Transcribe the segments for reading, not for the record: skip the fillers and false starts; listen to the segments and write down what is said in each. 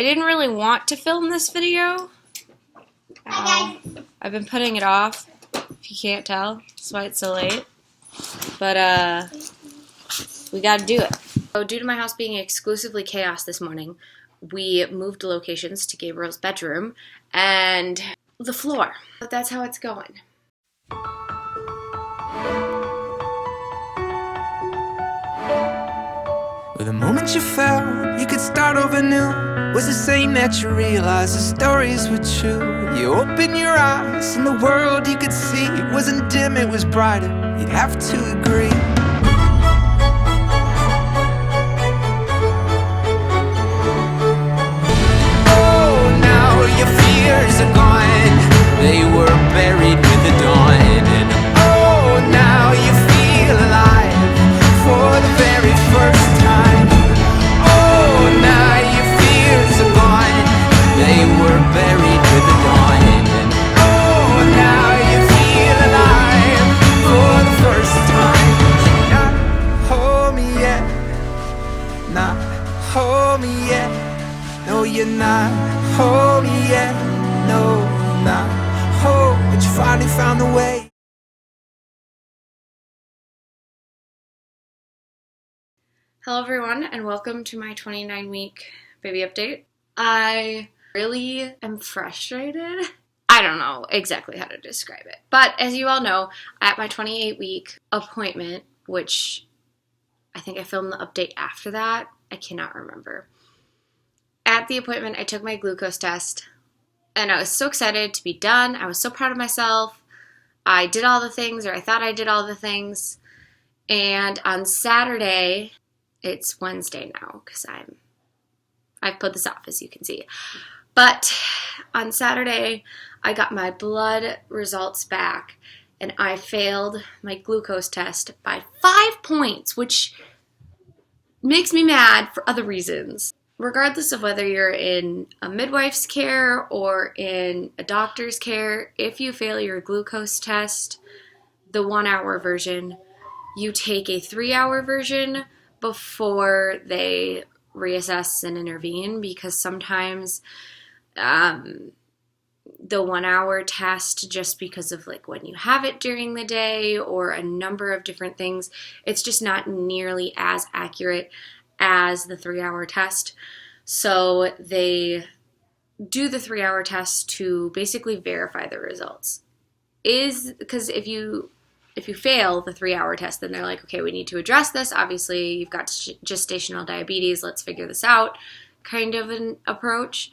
I didn't really want to film this video. I've been putting it off, if you can't tell. That's why it's so late. But, we gotta do it. So due to my house being exclusively chaos this morning, we moved locations to Gabriel's bedroom and the floor. But that's how it's going. Well, the moment you felt you could start over new was the same that you realized the stories were true. You opened your eyes and the world you could see wasn't dim, it was brighter. You'd have to agree. Oh, now your fears are gone. They were buried with the dawn. And oh, now you feel alive for the very first time. Oh, now your fears are gone. They were buried with the dawn. And oh, now you feel alive for the first time. Not hold me yet. Not hold me yet. No, you're not home yet. No, not home. But you finally found the way. Hello everyone, and welcome to my 29-week baby update. I really am frustrated. I don't know exactly how to describe it. But as you all know, at my 28-week appointment, which I think I filmed the update after that, I cannot remember. At the appointment, I took my glucose test, and I was so excited to be done. I was so proud of myself. I did all the things, or I thought I did all the things. And on Saturday, it's Wednesday now, because I've put this off, as you can see. But on Saturday, I got my blood results back, and I failed my glucose test by 5 points, which makes me mad for other reasons. Regardless of whether you're in a midwife's care or in a doctor's care, if you fail your glucose test, the 1-hour version, you take a 3-hour version before they reassess and intervene, because sometimes the 1-hour test, just because of like when you have it during the day or a number of different things, it's just not nearly as accurate as the 3-hour test. So they do the 3-hour test to basically verify the results. Because if you fail the 3-hour test, then they're like, okay, we need to address this. Obviously, you've got gestational diabetes. Let's figure this out, kind of an approach.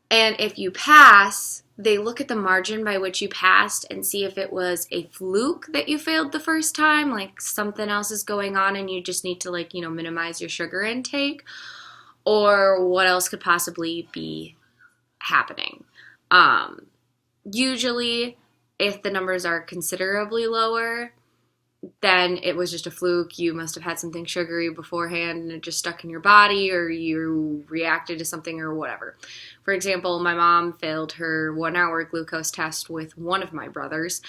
And if you pass, they look at the margin by which you passed and see if it was a fluke that you failed the first time, like something else is going on and you just need to minimize your sugar intake, or what else could possibly be happening. Usually, if the numbers are considerably lower, then it was just a fluke. You must have had something sugary beforehand and it just stuck in your body, or you reacted to something or whatever. For example, my mom failed her 1-hour glucose test with one of my brothers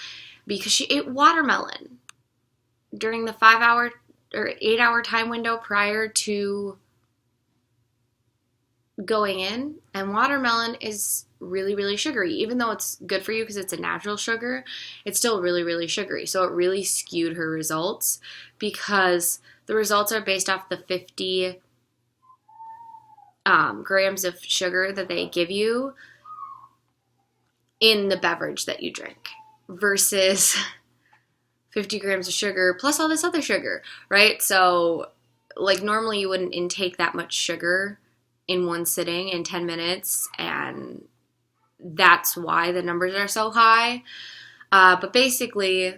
because she ate watermelon during the 5-hour or 8-hour time window prior to going in. And watermelon is really, really sugary. Even though it's good for you because it's a natural sugar, it's still really, really sugary. So it really skewed her results, because the results are based off the 50 grams of sugar that they give you in the beverage that you drink versus 50 grams of sugar plus all this other sugar, right? So like normally you wouldn't intake that much sugar in one sitting in 10 minutes, and that's why the numbers are so high. But basically,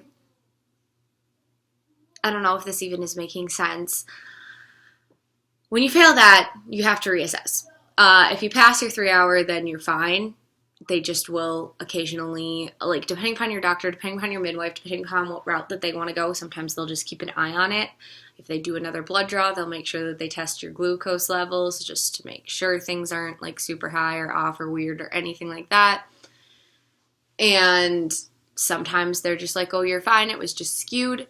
I don't know if this even is making sense. When you fail that, you have to reassess. If you pass your 3-hour, then you're fine. They just will occasionally, depending upon your doctor, depending upon your midwife, depending upon what route that they want to go, sometimes they'll just keep an eye on it. If they do another blood draw, they'll make sure that they test your glucose levels just to make sure things aren't super high or off or weird or anything like that. And sometimes they're just like, oh, you're fine, it was just skewed.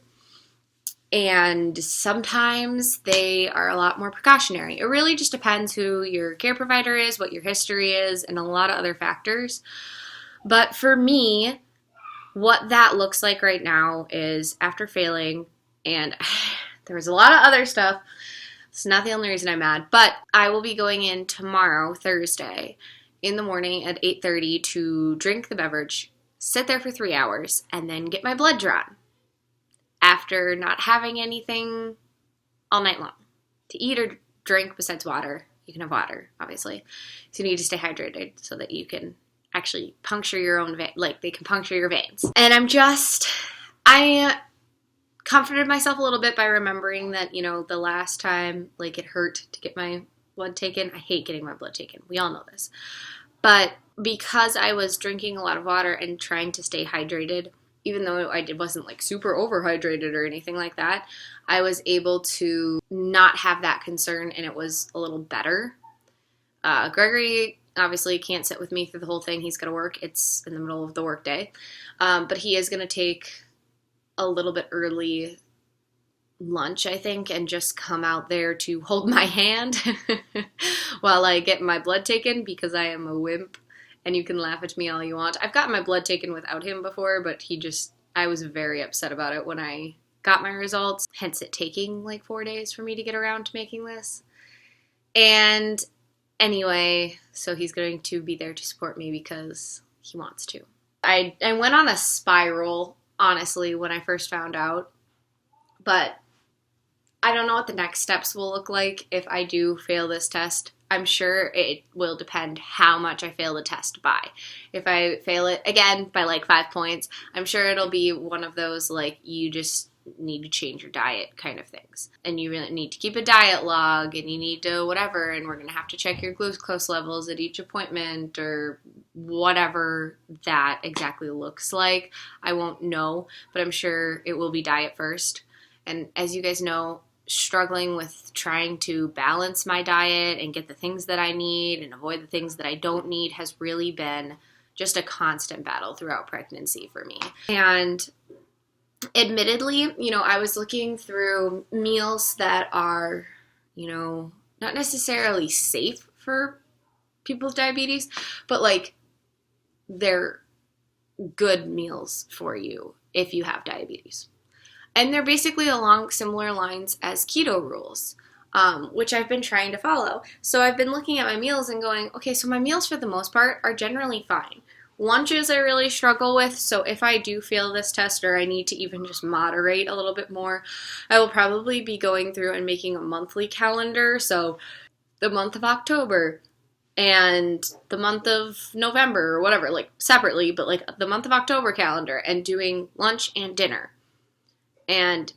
And sometimes they are a lot more precautionary. It really just depends who your care provider is, what your history is, and a lot of other factors. But for me, what that looks like right now is after failing, and there was a lot of other stuff. It's not the only reason I'm mad, but I will be going in tomorrow, Thursday, in the morning at 8:30 to drink the beverage, sit there for 3 hours, and then get my blood drawn after not having anything all night long to eat or drink besides water. You can have water, obviously. So you need to stay hydrated so that you can actually puncture your own vein, like they can puncture your veins. And I comforted myself a little bit by remembering that, the last time, like, it hurt to get my blood taken. I hate getting my blood taken. We all know this. But because I was drinking a lot of water and trying to stay hydrated, even though I wasn't like super overhydrated or anything like that, I was able to not have that concern, and it was a little better. Gregory obviously can't sit with me through the whole thing. He's got to work. It's in the middle of the workday. But he is going to take a little bit early lunch, I think, and just come out there to hold my hand while I get my blood taken, because I am a wimp. And you can laugh at me all you want. I've gotten my blood taken without him before, but I was very upset about it when I got my results, hence it taking like 4 days for me to get around to making this. And anyway, so he's going to be there to support me because he wants to. I went on a spiral, honestly, when I first found out, but I don't know what the next steps will look like if I do fail this test. I'm sure it will depend how much I fail the test by. If I fail it, again, by like 5 points, I'm sure it'll be one of those, like, you just need to change your diet kind of things. And you really need to keep a diet log, and you need to whatever, and we're going to have to check your glucose levels at each appointment, or whatever that exactly looks like. I won't know, but I'm sure it will be diet first. And as you guys know, struggling with trying to balance my diet and get the things that I need and avoid the things that I don't need has really been just a constant battle throughout pregnancy for me. And admittedly, I was looking through meals that are, not necessarily safe for people with diabetes, but like they're good meals for you if you have diabetes. And they're basically along similar lines as keto rules, which I've been trying to follow. So I've been looking at my meals and going, okay, so my meals for the most part are generally fine. Lunches I really struggle with, so if I do fail this test or I need to even just moderate a little bit more, I will probably be going through and making a monthly calendar. So the month of October and the month of November or whatever, like separately, but like the month of October calendar, and doing lunch and dinner. And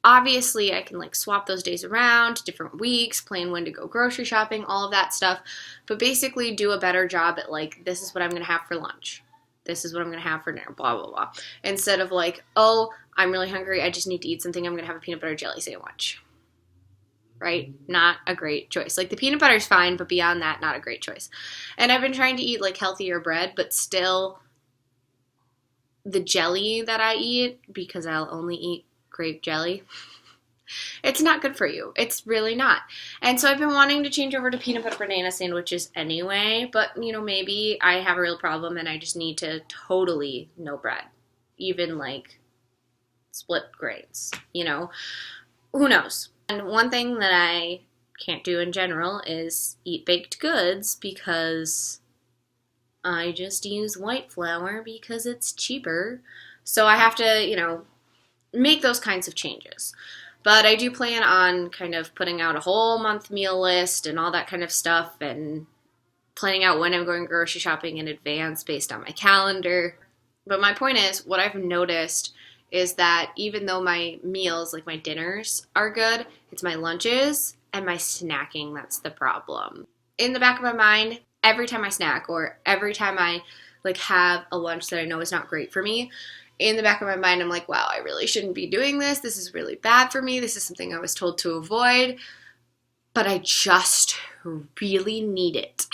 obviously I can like swap those days around, different weeks, plan when to go grocery shopping, all of that stuff. But basically do a better job at like, this is what I'm going to have for lunch. This is what I'm going to have for dinner, blah, blah, blah. Instead of like, oh, I'm really hungry, I just need to eat something, I'm going to have a peanut butter jelly sandwich. Right? Not a great choice. Like the peanut butter is fine, but beyond that, not a great choice. And I've been trying to eat like healthier bread, but still the jelly that I eat, because I'll only eat grape jelly, it's not good for you. It's really not. And so I've been wanting to change over to peanut butter banana sandwiches anyway, but maybe I have a real problem and I just need to totally no bread, even like split grains, who knows? And one thing that I can't do in general is eat baked goods, because I just use white flour because it's cheaper. So I have to, make those kinds of changes. But I do plan on kind of putting out a whole month meal list and all that kind of stuff, and planning out when I'm going grocery shopping in advance based on my calendar. But my point is, what I've noticed is that even though my meals, like my dinners, are good, it's my lunches and my snacking that's the problem. In the back of my mind, every time I snack or every time I like have a lunch that I know is not great for me, in the back of my mind, I'm like, wow, I really shouldn't be doing this. This is really bad for me. This is something I was told to avoid, but I just really need it.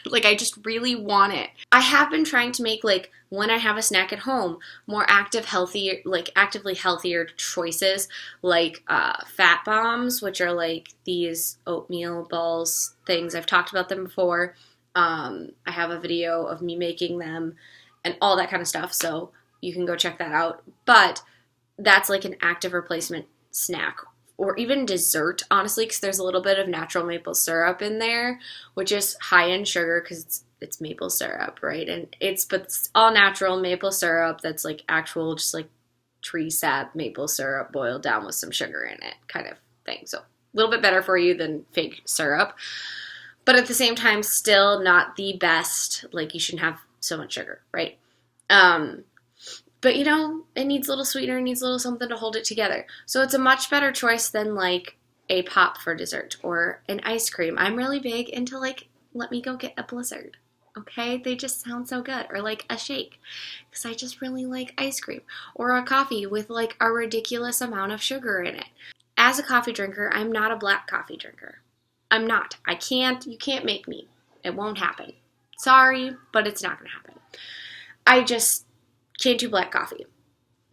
Like, I just really want it. I have been trying to make, like, when I have a snack at home, more actively healthier choices, like fat bombs, which are like these oatmeal balls things. I've talked about them before. I have a video of me making them and all that kind of stuff, so you can go check that out. But that's like an active replacement snack, or even dessert, honestly, because there's a little bit of natural maple syrup in there, which is high in sugar because it's maple syrup, right? And but it's all natural maple syrup that's like actual, just like tree sap maple syrup boiled down with some sugar in it, kind of thing. So a little bit better for you than fake syrup, but at the same time, still not the best. Like, you shouldn't have so much sugar, right? But, you know, it needs a little sweetener, it needs a little something to hold it together. So it's a much better choice than, like, a pop for dessert or an ice cream. I'm really big into, like, let me go get a Blizzard, okay? They just sound so good. Or, like, a shake, because I just really like ice cream. Or a coffee with, like, a ridiculous amount of sugar in it. As a coffee drinker, I'm not a black coffee drinker. I'm not. You can't make me. It won't happen. Sorry, but it's not going to happen. I just can't do black coffee.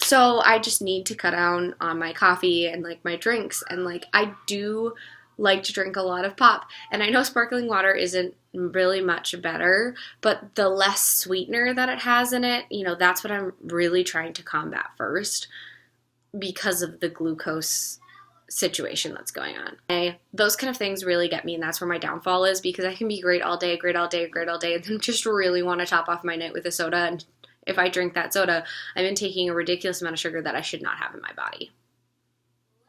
So I just need to cut down on my coffee and like my drinks. And like, I do like to drink a lot of pop. And I know sparkling water isn't really much better, but the less sweetener that it has in it, you know, that's what I'm really trying to combat first because of the glucose situation that's going on. Those kind of things really get me, and that's where my downfall is, because I can be great all day, and then just really want to top off my night with a soda, and if I drink that soda, I've been taking a ridiculous amount of sugar that I should not have in my body.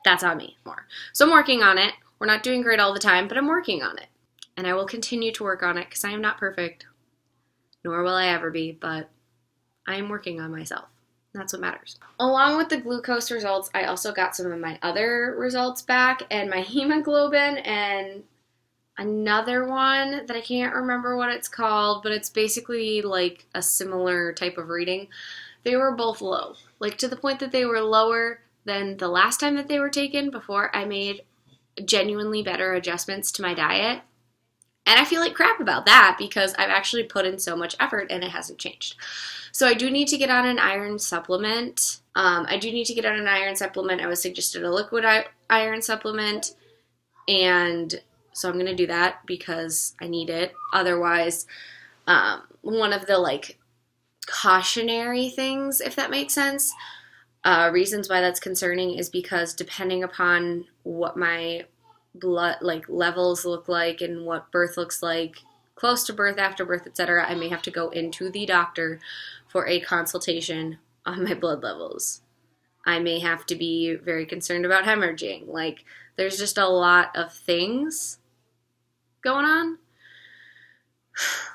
That's on me more. So I'm working on it. We're not doing great all the time, but I'm working on it. And I will continue to work on it because I am not perfect, nor will I ever be, but I am working on myself. That's what matters. Along with the glucose results, I also got some of my other results back, and my hemoglobin, and another one that I can't remember what it's called, but it's basically like a similar type of reading. They were both low, like to the point that they were lower than the last time that they were taken before I made genuinely better adjustments to my diet. And I feel like crap about that because I've actually put in so much effort and it hasn't changed. So I do need to get on an iron supplement. I was suggested a liquid iron supplement, and so I'm going to do that because I need it. Otherwise, one of the like cautionary things, if that makes sense, reasons why that's concerning is because depending upon what my blood like levels look like and what birth looks like, close to birth, after birth, etc., I may have to go into the doctor for a consultation on my blood levels. I may have to be very concerned about hemorrhaging. Like, there's just a lot of things going on,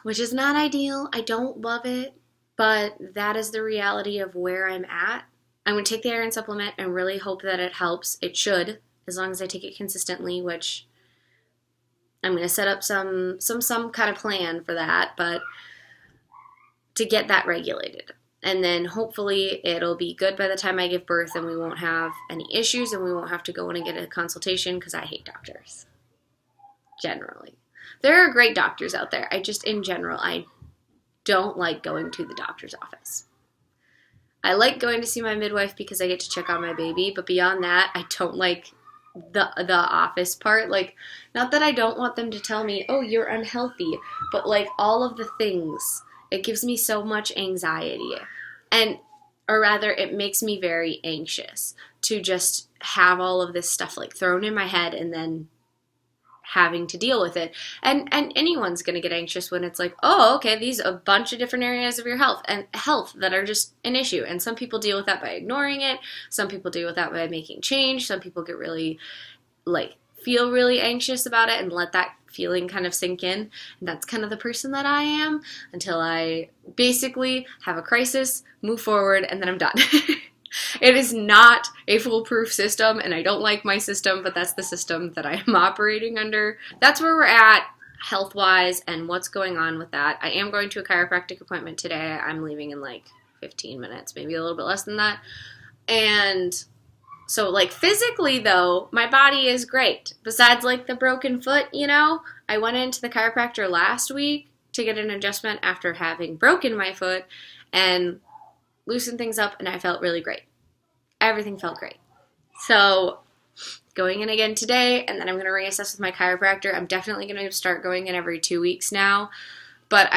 which is not ideal. I don't love it, but that is the reality of where I'm at. I'm going to take the iron supplement and really hope that it helps. It should, as long as I take it consistently, which I'm going to set up some kind of plan for that, but to get that regulated. And then hopefully it'll be good by the time I give birth and we won't have any issues and we won't have to go in and get a consultation, because I hate doctors. Generally. There are great doctors out there. In general, I don't like going to the doctor's office. I like going to see my midwife because I get to check on my baby, but beyond that, I don't like the office part. Like, not that I don't want them to tell me, oh, you're unhealthy, but like all of the things, it gives me so much anxiety. Or rather, it makes me very anxious to just have all of this stuff like thrown in my head and then having to deal with it. And anyone's going to get anxious when it's like, oh, okay, these are a bunch of different areas of your health that are just an issue. And some people deal with that by ignoring it. Some people deal with that by making change. Some people get really, feel really anxious about it and let that feeling kind of sink in. And that's kind of the person that I am until I basically have a crisis, move forward, and then I'm done. It is not a foolproof system, and I don't like my system, but that's the system that I am operating under. That's where we're at health-wise and what's going on with that. I am going to a chiropractic appointment today. I'm leaving in 15 minutes, maybe a little bit less than that. And so physically though, my body is great. Besides the broken foot, I went into the chiropractor last week to get an adjustment after having broken my foot and loosened things up, and I felt really great. Everything felt great. So going in again today, and then I'm going to reassess with my chiropractor. I'm definitely going to start going in every 2 weeks now, but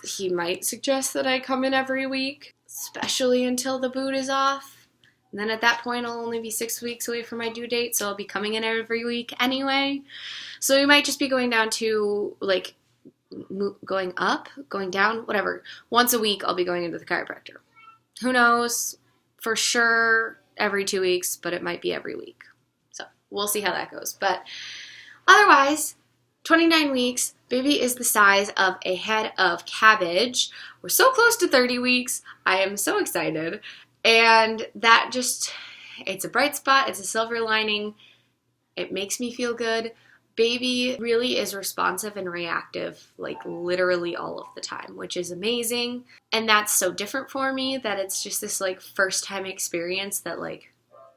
he might suggest that I come in every week, especially until the boot is off. And then at that point, I'll only be 6 weeks away from my due date, so I'll be coming in every week anyway. So we might just be going down to, like, going up, going down, whatever. Once a week, I'll be going into the chiropractor. Who knows? For sure, every 2 weeks, but it might be every week. So we'll see how that goes. But otherwise, 29 weeks, baby is the size of a head of cabbage. We're so close to 30 weeks. I am so excited. And that just, it's a bright spot. It's a silver lining. It makes me feel good. Baby really is responsive and reactive, like literally all of the time, which is amazing. And that's so different for me that it's just this like first time experience that like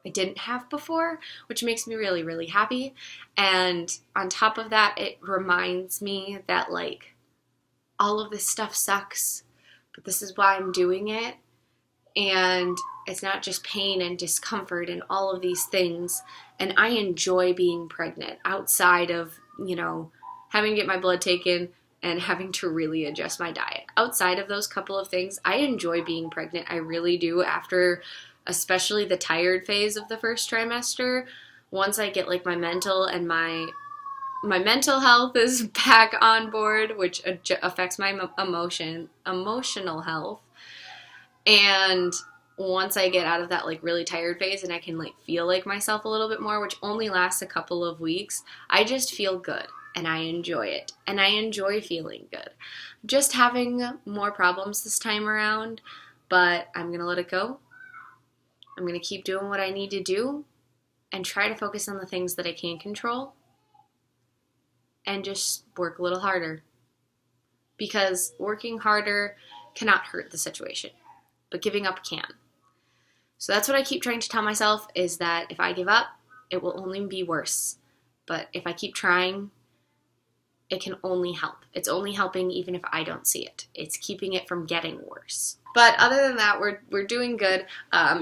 I didn't have before, which makes me really, really happy. And on top of that, it reminds me that like all of this stuff sucks, but this is why I'm doing it. And it's not just pain and discomfort and all of these things. And I enjoy being pregnant outside of, you know, having to get my blood taken and having to really adjust my diet. Outside of those couple of things, I enjoy being pregnant. I really do. After especially the tired phase of the first trimester, once I get like my mental and my mental health is back on board, which affects my emotional health. And once I get out of that like really tired phase and I can like feel like myself a little bit more, which only lasts a couple of weeks, I just feel good and I enjoy it. And I enjoy feeling good. Just having more problems this time around, but I'm going to let it go. I'm going to keep doing what I need to do and try to focus on the things that I can control and just work a little harder, because working harder cannot hurt the situation, but giving up can. So that's what I keep trying to tell myself, is that if I give up, it will only be worse. But if I keep trying, it can only help. It's only helping even if I don't see it. It's keeping it from getting worse. But other than that, we're doing good.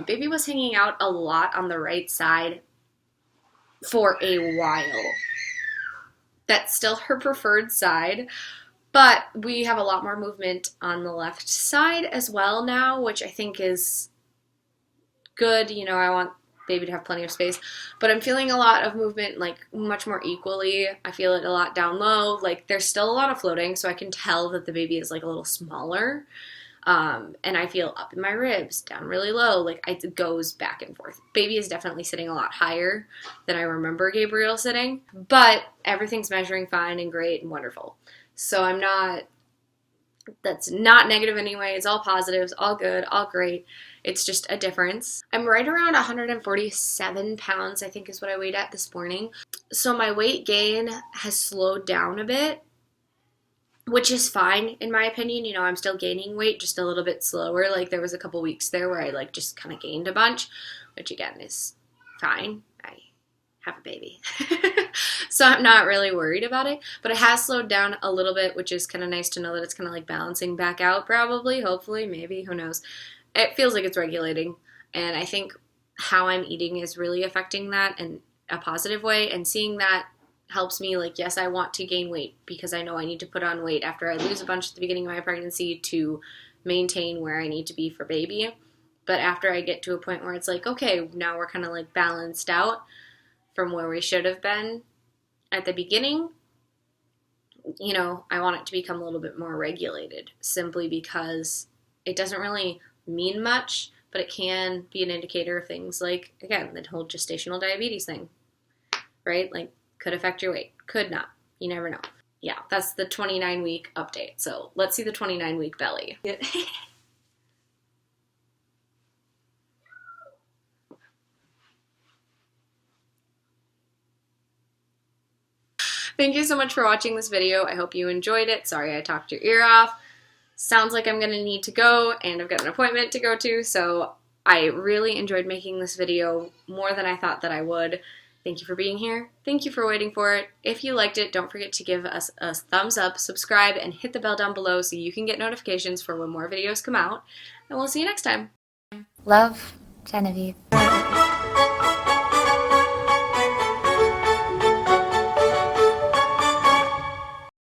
Baby was hanging out a lot on the right side for a while. That's still her preferred side. But we have a lot more movement on the left side as well now, which I think is good. You know, I want baby to have plenty of space, but I'm feeling a lot of movement, like much more equally. I feel it a lot down low. Like there's still a lot of floating, so I can tell that the baby is like a little smaller. And I feel up in my ribs, down really low. Like it goes back and forth. Baby is definitely sitting a lot higher than I remember Gabriel sitting, but everything's measuring fine and great and wonderful. So that's not negative anyway. It's all positives, all good, all great. It's just a difference. I'm right around 147 pounds, I think is what I weighed at this morning. So my weight gain has slowed down a bit, which is fine in my opinion. You know, I'm still gaining weight, just a little bit slower. Like there was a couple weeks there where I like just kind of gained a bunch, which again is fine. I have a baby. So I'm not really worried about it, but it has slowed down a little bit, which is kind of nice to know that it's kind of like balancing back out probably, hopefully, maybe, who knows. It feels like it's regulating, and I think how I'm eating is really affecting that in a positive way, and seeing that helps me. Like, yes, I want to gain weight because I know I need to put on weight after I lose a bunch at the beginning of my pregnancy to maintain where I need to be for baby. But after I get to a point where it's like, okay, now we're kind of like balanced out from where we should have been at the beginning, you know, I want it to become a little bit more regulated, simply because it doesn't really mean much, but it can be an indicator of things like, again, the whole gestational diabetes thing, right? Like, could affect your weight, could not. You never know. Yeah, that's the 29-week update. So let's see the 29-week belly. Thank you so much for watching this video. I hope you enjoyed it. Sorry I talked your ear off. Sounds like I'm going to need to go, and I've got an appointment to go to, so I really enjoyed making this video more than I thought that I would. Thank you for being here. Thank you for waiting for it. If you liked it, don't forget to give us a thumbs up, subscribe, and hit the bell down below so you can get notifications for when more videos come out. And we'll see you next time. Love, Genevieve.